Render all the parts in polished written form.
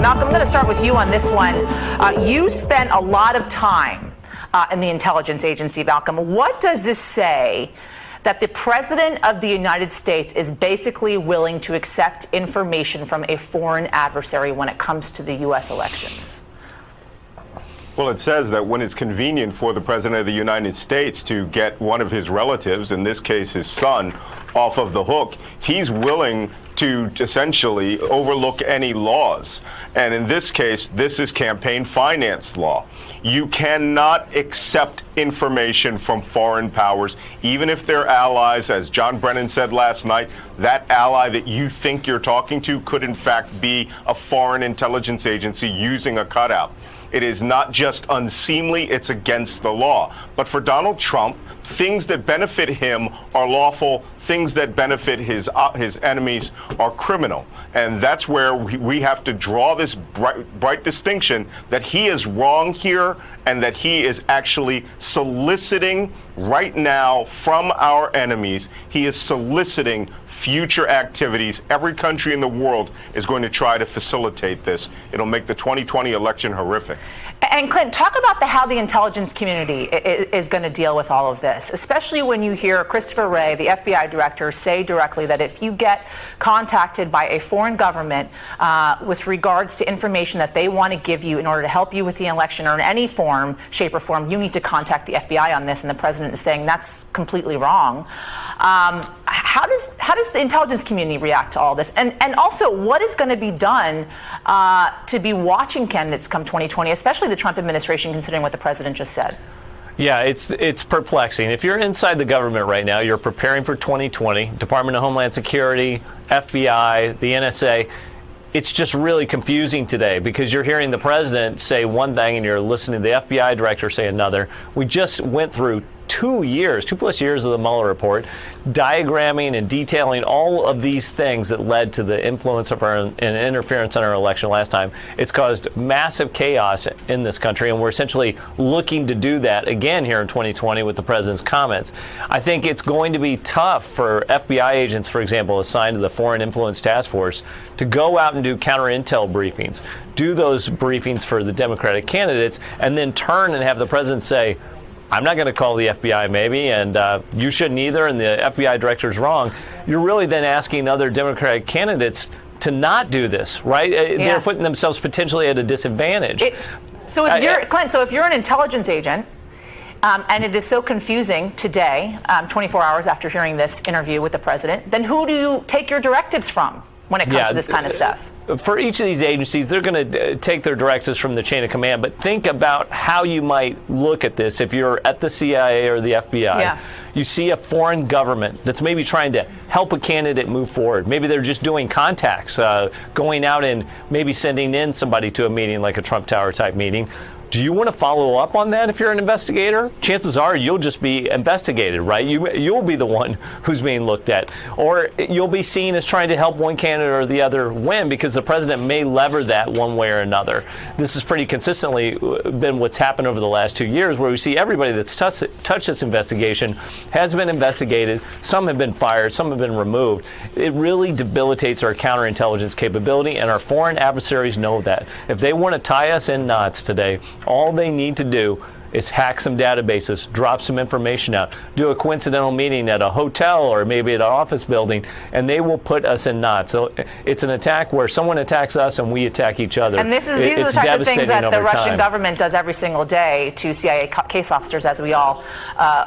Malcolm, I'm going to start with you on this one. You spent a lot of time in the intelligence agency, Malcolm. What does this say that the president of the United States is basically willing to accept information from a foreign adversary when it comes to the U.S. elections? Well, it says that when it's convenient for the president of the United States to get one of his relatives, in this case his son, off of the hook, he's willing to essentially overlook any laws. And in this case, this is campaign finance law. You cannot accept information from foreign powers, even if they're allies. As John Brennan said last night, that ally that you think you're talking to could in fact be a foreign intelligence agency using a cutout. It is not just unseemly, it's against the law. But for Donald Trump, things that benefit him are lawful, things that benefit his enemies are criminal. And that's where we have to draw this bright distinction that he is wrong here and that he is actually soliciting right now from our enemies. He is soliciting future activities. Every country in the world is going to try to facilitate this. It'll make the 2020 election horrific. And Clint, talk about how the intelligence community is going to deal with all of this, especially when you hear Christopher Wray, the FBI director, say directly that if you get contacted by a foreign government with regards to information that they want to give you in order to help you with the election or in any form, shape or form, you need to contact the FBI on this. And the president is saying that's completely wrong. How does the intelligence community react to all this? And also, what is going to be done to be watching candidates come 2020, especially the Trump administration, considering what the president just said? Yeah, it's perplexing. If you're inside the government right now, you're preparing for 2020, Department of Homeland Security, FBI, the NSA. It's just really confusing today because you're hearing the president say one thing and you're listening to the FBI director say another. We just went through 2+ years of the Mueller report, diagramming and detailing all of these things that led to the influence of and interference in our election last time. It's caused massive chaos in this country, and we're essentially looking to do that again here in 2020 with the president's comments. I think it's going to be tough for FBI agents, for example, assigned to the Foreign Influence Task Force, to go out and do counter-intel briefings, do those briefings for the Democratic candidates, and then turn and have the president say, I'm not going to call the FBI maybe, and you shouldn't either, and the FBI director's wrong. You're really then asking other Democratic candidates to not do this, right? Yeah. They're putting themselves potentially at a disadvantage. So if you're an intelligence agent, and it is so confusing today, 24 hours after hearing this interview with the president, then who do you take your directives from when it comes to this kind of stuff? For each of these agencies, they're going to take their directives from the chain of command, but think about how you might look at this if you're at the CIA or the FBI. Yeah. You see a foreign government that's maybe trying to help a candidate move forward. Maybe they're just doing contacts, going out and maybe sending in somebody to a meeting like a Trump Tower type meeting. Do you want to follow up on that if you're an investigator? Chances are you'll just be investigated, right? You'll be the one who's being looked at. Or you'll be seen as trying to help one candidate or the other win because the president may lever that one way or another. This has pretty consistently been what's happened over the last 2 years, where we see everybody that's touched this investigation has been investigated. Some have been fired. Some have been removed. It really debilitates our counterintelligence capability, and our foreign adversaries know that. If they want to tie us in knots today, all they need to do is hack some databases, drop some information out, do a coincidental meeting at a hotel or maybe at an office building, and they will put us in knots. So it's an attack where someone attacks us and we attack each other. And these are the type of things that the Russian government does every single day to CIA case officers, as we all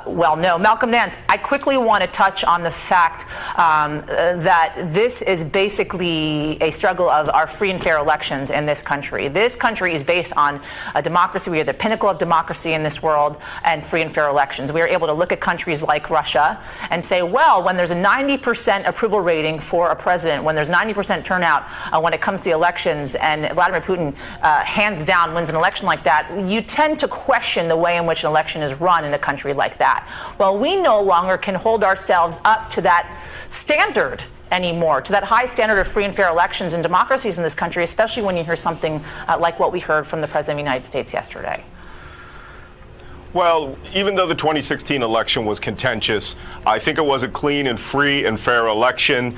well know. Malcolm Nance, I quickly want to touch on the fact that this is basically a struggle of our free and fair elections in this country. This country is based on a democracy. We are the pinnacle of democracy in this world, and free and fair elections. We are able to look at countries like Russia and say, well, when there's a 90% approval rating for a president, when there's 90% turnout when it comes to the elections, and Vladimir Putin hands down wins an election like that, you tend to question the way in which an election is run in a country like that. Well, we no longer can hold ourselves up to that standard anymore, to that high standard of free and fair elections and democracies in this country, especially when you hear something like what we heard from the President of the United States yesterday. Well, even though the 2016 election was contentious, I think it was a clean and free and fair election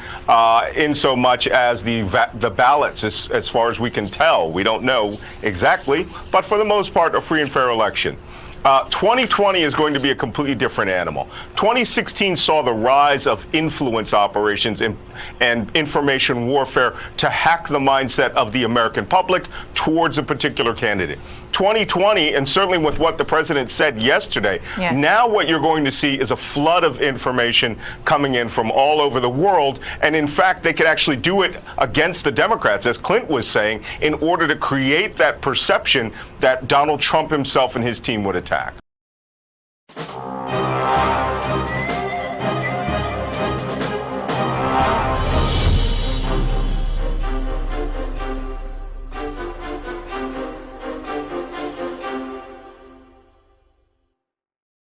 in so much as the ballots, as far as we can tell. We don't know exactly, but for the most part, a free and fair election. 2020 is going to be a completely different animal. 2016 saw the rise of influence operations and information warfare to hack the mindset of the American public towards a particular candidate. 2020, and certainly with what the president said yesterday, now what you're going to see is a flood of information coming in from all over the world. And in fact, they could actually do it against the Democrats, as Clint was saying, in order to create that perception that Donald Trump himself and his team would attack.